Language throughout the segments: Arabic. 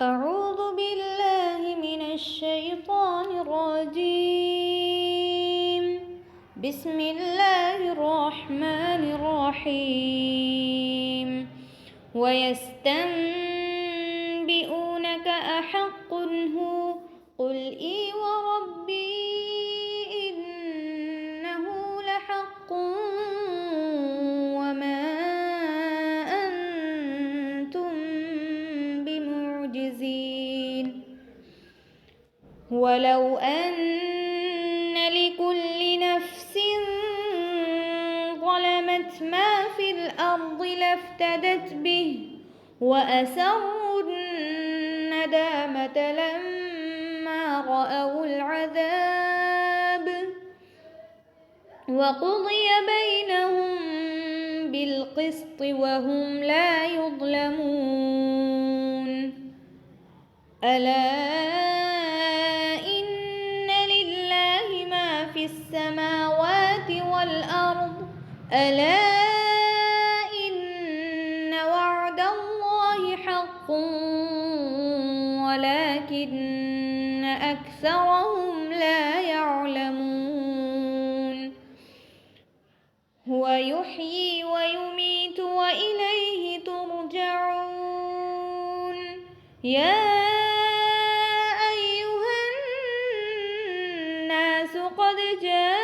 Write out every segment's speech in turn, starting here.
أعوذ بالله من الشيطان الرجيم. بسم الله الرحمن الرحيم. ويستنبئونك أحق هو قل إي وربي إنه لحق وما أنتم بمعجزين. ولو أن لكل نفس ظلمت ما في الأرض لافتدت به وأسروا الندامة لما رأوا العذاب وقضي بينهم بالقسط وهم لا يظلمون. ألا إن لله ما في السماوات والأرض ألا إن وعد الله حق ولكن أكثرهم لا يعلمون. هو يحيي ويميت وإليه ترجعون. يا أيها الناس قد جاءتكم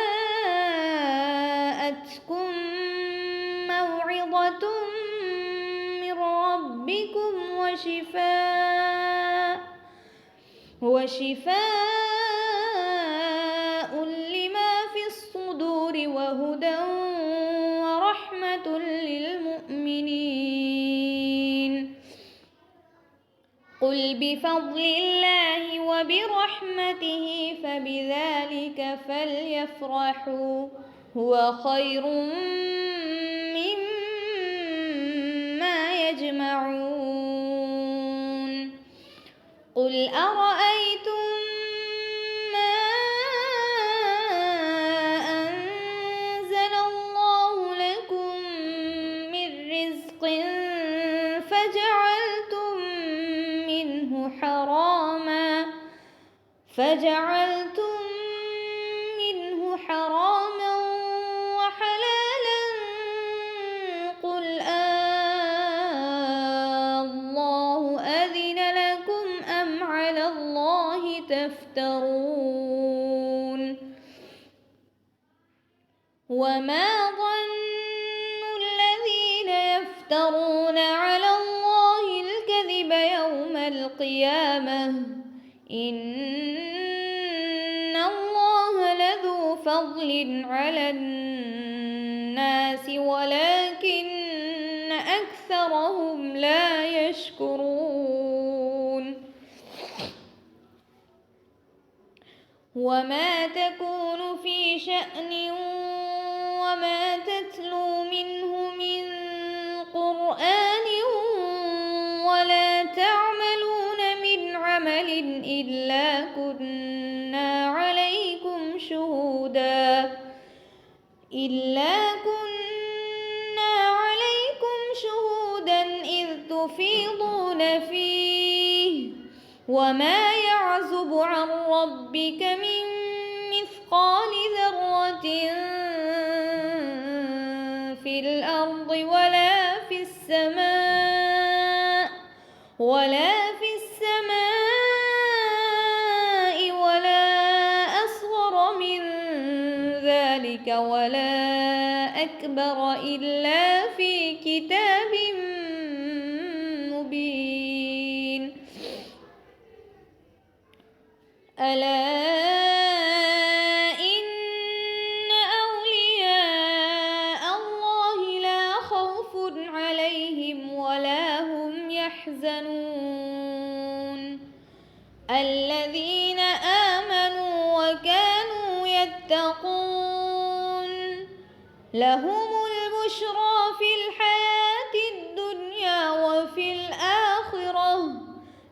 موعظة من ربكم وشفاء لما في الصدور وهدى ورحمة للمؤمنين. قل بفضل الله وبرحمته فبذلك فليفرحوا هو خير مما يجمعون. قل أرأيتم ما أنزل الله لكم من رزق فجعلتم منه حراما وحلالا قل الله أذن لكم أم على الله تفترون. وما ظن الذين يفترون على الله الكذب يوم القيامة إن الله لذو فضل على الناس ولكن أكثرهم لا يشكرون. وما تكون في شأن وما تتلو منه من قرآن ولا تعملون من عمل إلا كنا عليكم شهودا إذ تفيضون فيه. وما يعزب عن ربك من مثقال ذرة في الأرض ولا في السماء ولا أصغر من ذلك ولا أكبر إلا في كتاب مبين. ألا إن أولياء الله لا خوف عليهم ولا هم يحزنون. الذين آمنوا وكانوا يتقون لهم البشرى في الحياة الدنيا وفي الآخرة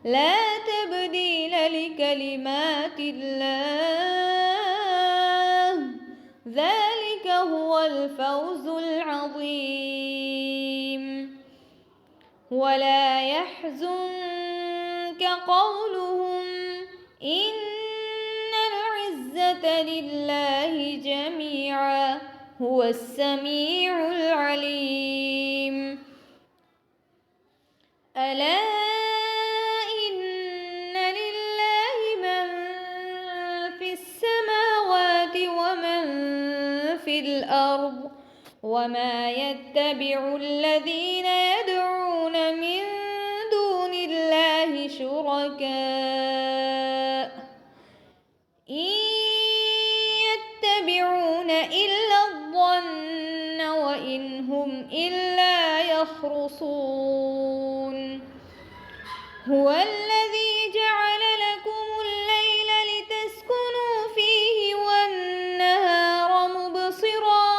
لا تبديل لكلمات الله ذلك هو الفوز العظيم. ولا يحزنك ذلك قولهم إن العزة لله جميعا هو السميع العليم. ألا إن لله من في السماوات ومن في الأرض وما يتبع الذين يدعون من دون الله شركاء إن يتبعون إلا الظن وإن هم إلا يخرصون. هو الذي جعل لكم الليل لتسكنوا فيه والنهار مبصرا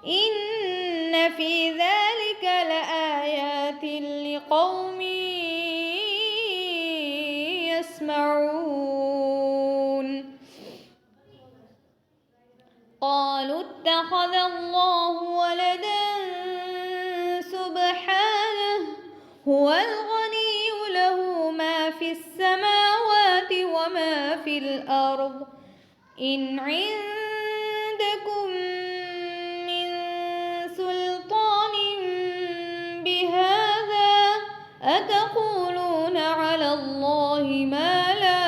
إن في ذلك لآيات لقوم يسمعون. قالوا اتخذ الله ولدا سبحانه هو الغني له ما في السماوات وما في الأرض إن عندكم من سلطان بهذا أتقولون على الله ما لا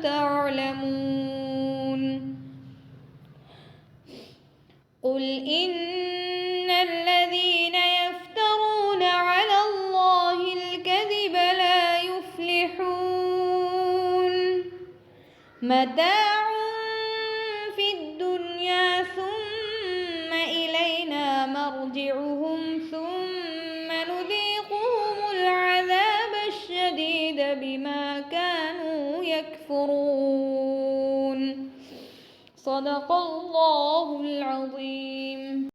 تعلمون. قل إن الذين يفترون على الله الكذب لا يفلحون. متاع في الدنيا ثم إلينا مرجعهم ثم نذيقهم العذاب الشديد بما كانوا يكفرون. صدق الله العظيم.